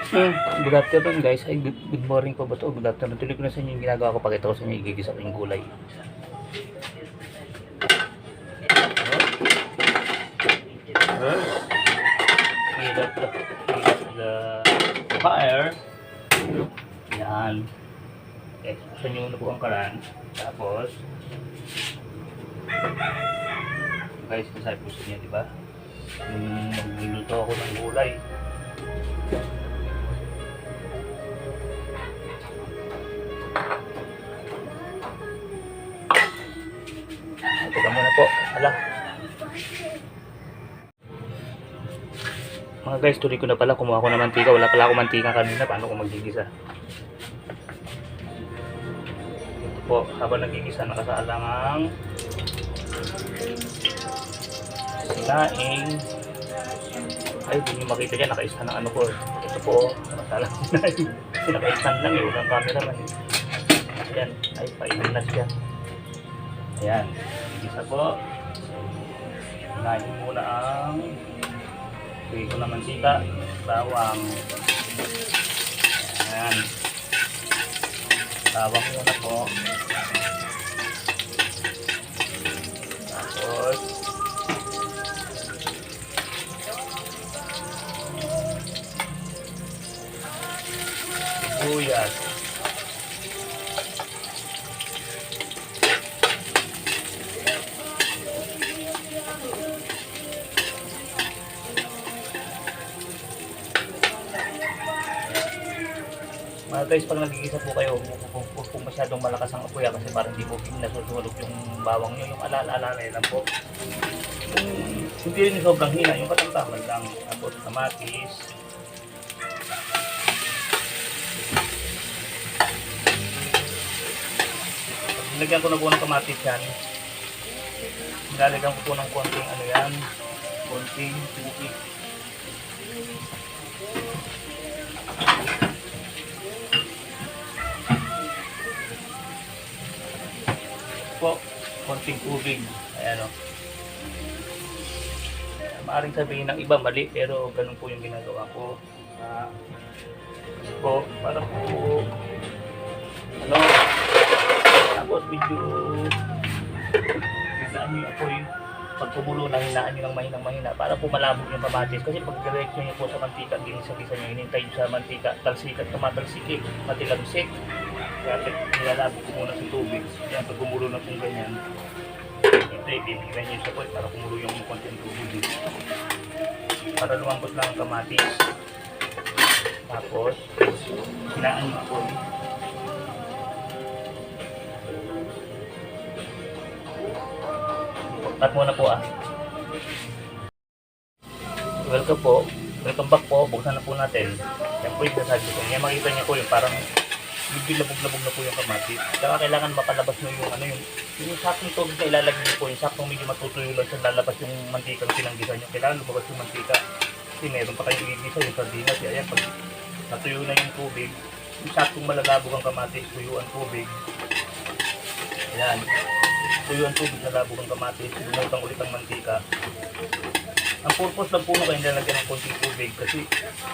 Good afternoon guys. Ay, good morning po ba to? Good afternoon. Tuloy ko na sa inyo yung ginagawa ko. Pakita ko sa inyo igigisa ko yung gulay. Heat up the fire. Yan. Okay, buksan nyo na po ang kalan. Tapos, guys, nasabi ko sa inyo, diba? Magluluto ako ng gulay. Teka muna po. Hala. Mga guys, tuloy ko na pala. Kumuha ko ng mantika. Wala pala ako mantika kanina. Paano ko magigisa? Ito po. Habang nagigisa, nakasalang ang sinaing. Ay, hindi nyo makita dyan. Nakaista ng ano ko. Ito po. Nakasalang sinaing. Kasi nakaistan lang. Walang camera man. Ayan. Ay, painin na siya. Ayan. Isa po. Unahin muna ang bigay ko na mantika, bawang. Ayan. Bawang muna po. Tapos sibuyas. Mga guys, pag nagigisa po kayo, huwag po masyadong malakas ang apoy kasi parang hindi po nasusulog yung bawang nyo, yung alala-alala lang po. Hindi rin sobrang hina, yung katamtaman lang. Tapos kamatis. Nilagyan ko na po ng kamatis yan. Nilalagyan ko po ng konting ano yan, konting tubig. Po, konting tubig. Ayan o. Maaring sabihin ng iba mali, pero ganun po yung ginagawa ko. Po, para po ano, tapos medyo hinaan nyo yung apoy. Pag kumulo na, hinaan nyo ng mahina para po malabog yung kamatis. Kasi pag diretso nyo po sa mantika, ginisa-gisa nyo, hinintay nyo sa mantika, talsikat, tumatalsikik, matilamsik. Kaya nilalabog ko muna sa tubig. Yan, pag kumulo na kung ganyan, ito ibibigyan nyo sa apoy para kumulo yung konting tubig. Para lumambot lang ang kamatis. Tapos, hinaan nyo apoy. Cut muna po Welcome po. Welcome back po. Buksan na po natin. Yan po yung nasabi ko. Yan makita niyo po yung parang medyo labog-labog na po yung kamatis. Kaya kailangan mapalabas nyo yung ano yung saktong tubig na ilalagay nyo po. Yung saktong medyo matutuyo lang sa lalabas yung mantika ng pinanggisa nyo. Kailangan lumabas yung mantika. Kasi meron pa kayong igigisa yung sardinas. Ayan, pag natuyo na yung tubig, yung saktong malalabog ang kamatis, tuyo ang tubig. Ayan. Tuyo ang tubig, nalabog ang kamatis, lumutang ulit ang mantika. Ang purpose lang po na kayo nilalagyan ng konting tubig kasi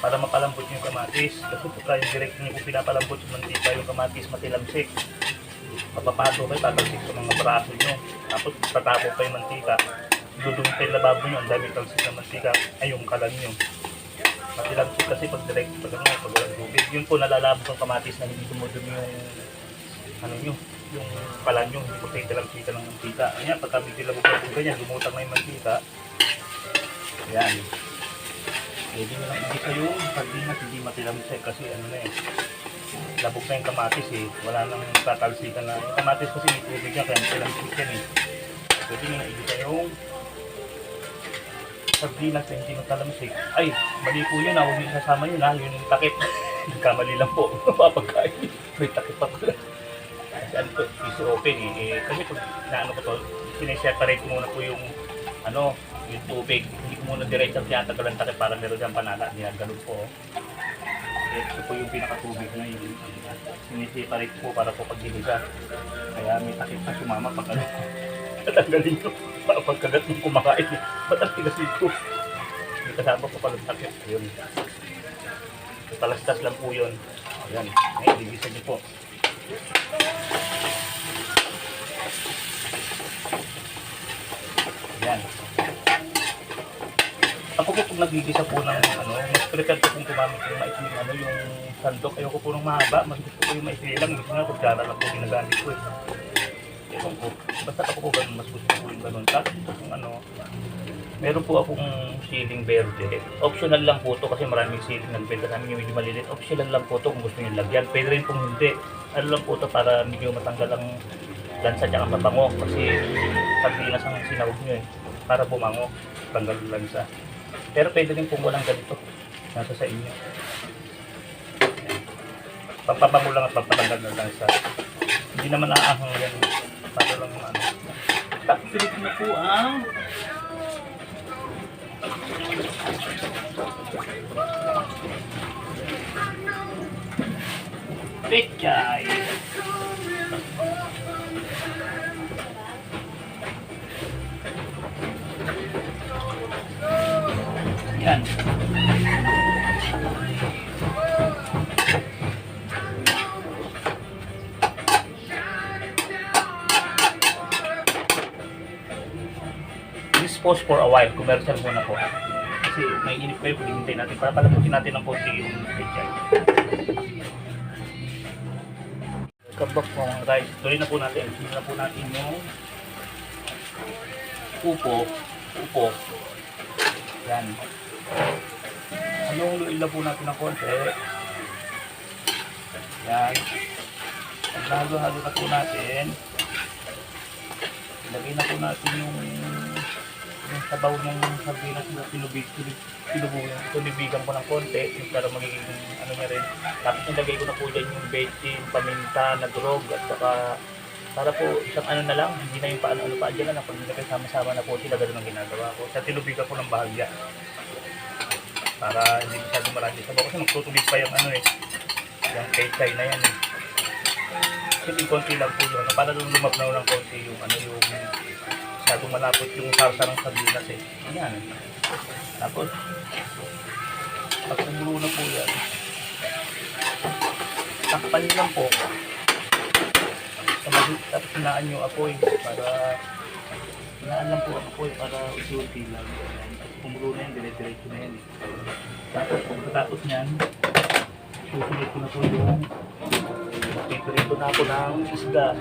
para mapalambot yung kamatis. Kasi pagka yung direct nyo po pinapalambot yung mantika, yung kamatis matilamsik. Mapapato kayo, tatalsik sa mga braso nyo. Tapos patapo pa yung mantika. Dudumi pa yung lababo nyo, ang dami talsik ng mantika, ay yung kalan nyo. Matilamsik kasi pag direct, pag walang tubig. Yun po nalalabog ang kamatis na hindi dumudumi yung ano nyo, yung kalan nyo, hindi po kayo talamsikan ng mantika. Ayan, pagka medyo labog-labog ganyan, lumutang na yung mantika. Ayan. Pwede nyo lang igisa yung sardinas, hindi matilamsik kasi ano na labog na yung kamatis wala nang tatalsikan na. Yung kamatis kasi may tubig yan, kaya matilamsik yan Pwede nyo lang igisa yung sardinas na hindi matalamsik. Ay, mali po yun, huwag nyo sasama yun yun yung takip. Kamali lang po, papagkain. May takip pa pala. Kasi ano to, easy open kasi pag naano ko to, sineseparate muna po yung ano, yung tubig. Hindi ko muna diretsang tinatagalan takip para meron dyan panala. Ganun po. Ito po yung pinakatubig na yun. Sineseparate po para po pagdilisa. Kaya may takip na sumama pag ano. Tatanggalin nyo. Pagkagat ng kumakain. Ba't ang tigas ito? May kasama po pala takip. Yun. Talastas lang po yun. Ayan. Ngayon, gigisa niyo po. Ayan. Ako po pag nagigisa po ng mas prefer ko kung gumamit yung maikling yung sandok. Ayoko po ng mahaba. Mas gusto ko yung maikli lang. Gusto nga, kutsara lang po ginagamit ko eh. Ewan ko. Basta ako po ganun. Mas gusto ko yung ganun. Tapos ito kung meron po akong siling verde. Optional lang po to kasi maraming siling nagbenta sa amin yung medyo malilit. Optional lang po to kung gusto nyo lagyan. Pwede rin kung hindi. Ano lang po to para medyo matanggal ang lansa at mabango. Kasi pagbinas ang sinawag nyo eh. Para bumango. Tanggal ang lansa. Pero pwede rin kung walang ganito. Nasa sa inyo. Pampabango lang at pampatanggal ng lansa. Hindi naman naahang yan. Para lang Tapos na po ang pechay. Yan. This pause for a while. Commercial muna po. Kasi may inip kayo, hintay natin para palamutin natin ng konti yung pechay. Kabak po ang rice. Tuloy na po natin. Tuloy na po natin yung upo. Yan. Luin na po natin ng konti. Yan. Halo-halo na po natin. Ilagay na po natin yung sabaw ng sardinas na pinubigan ko ng konti para magiging niya rin. Tapos nilagay ko na po dyan yung bechin, paminta, nagrog at saka para po isang na lang, hindi na yung paano pa dyan na pag nilagay sama-sama na po sila, gano'n ang ginagawa ko. Sa tinubigan ko ng bahagya para hindi masyadong marami sabaw kasi magtutubig pa yung yung pechay na yan eh. Kasi konti lang po yun, para lumabnaw ng konti yung yung masyadong malapot yung sarsa ng sardinas eh. Ayan. Tapos, pag namulo na po yan, takpan lang po. Tapos hinaan nyo apoy para hinaan lang po ang apoy para usunti lang. Tapos kumulo na yan, dire-diretso na yan. Tapos pagkatapos nyan, susunod ko na po yung piprito na ako ng isda.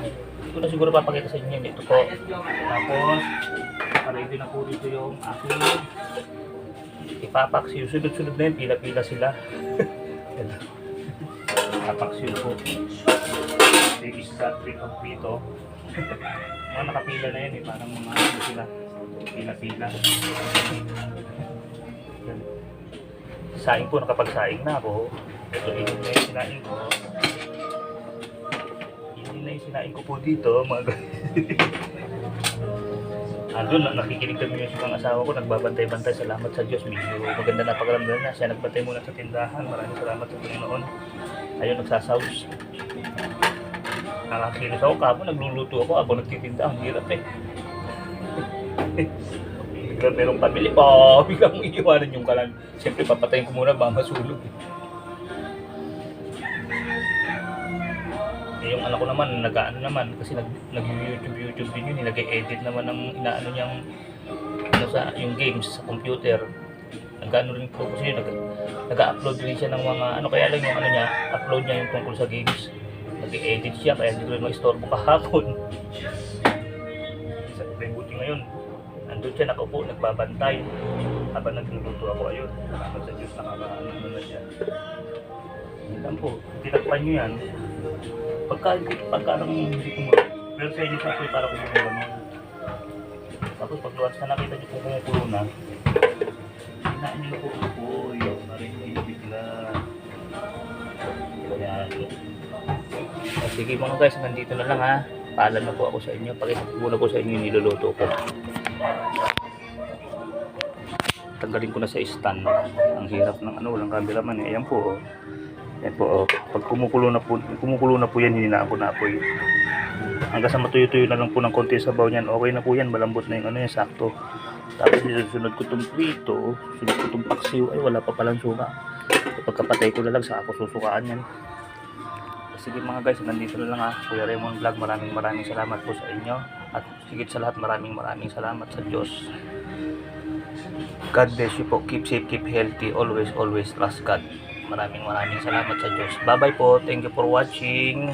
Ito na siguro papakita sa inyo yan. Ito po. Tapos, ready na po dito yung aking ipapaksiw. Sunod-sunod na yun. Pila-pila sila. Ipapaksiw po. Yung isda, ang pito. Mga nakapila na yan eh. Parang mga sila. Pila-pila. Saing po. Nakapagsaing na ako. Ito na yung sinaing ko. Na yung sinain ko po dito, mga doon, nakikinig kami yung mga asawa ko, nagbabantay-bantay, salamat sa Diyos, medyo maganda na pakaramdam na, siya nagbantay muna sa tindahan, maraming salamat sa Panginoon. Ayun, nagsasaws. Nakakilos ako, kamo, nagluluto ako nagtitinda, ang hirap eh. Biglang merong pamili pa, biglang mo iiwanan yung kalan. Siyempre, papatayin ko muna, baka masulog. Yung anak ko naman, nag-ano naman, kasi nag-YouTube din yun, nag-edit naman ng inaano niyang, yung games sa computer. Nag-ano rin po kasi nag-upload rin siya ng mga, kaya lang yung niya, upload niya yung tungkol sa games. Nag-edit siya, kaya hindi ko rin ma-istorbo kahapon. Buti ngayon, nandun siya nakaupo, nagbabantay. Habang nagluluto ako, ayun, salamat sa Diyos, nakaka-ano na siya. Yan lang po, tinakpan nyo yan. Pagka hindi ko pero sa inyo sa apoy para kumukulo naman. Tapos pag luwas na nakita nyo kung kumukulo na, hinaan nyo po apoy para hindi bigla. Yan. Sige mga guys, nandito na lang ha. Paalam na po ako sa inyo. Pakita ko muna po sa inyo yung niluluto ko. Tanggalin ko na sa stand. Ang hirap ng walang cameraman eh. Ayan po. Yan po, pag kumukulo na po yan, hininaan ko na po yun. Hanggang sa matuyo-tuyo na lang po ng konti sa sabaw niyan, okay na po yan, malambot na yung yan, sakto. Tapos sunod ko itong prito, sunod ko itong paksiw, ay wala pa palang suka. Ito pagkapatay ko na lang sa ako susukaan yan. Sige mga guys, nandito na lang Kuya Raymond Vlog. Maraming salamat po sa inyo. At higit sa lahat, maraming salamat sa Diyos. God bless you po. Keep safe, keep healthy. Always trust God. Maraming salamat sa Diyos. Bye bye po. Thank you for watching.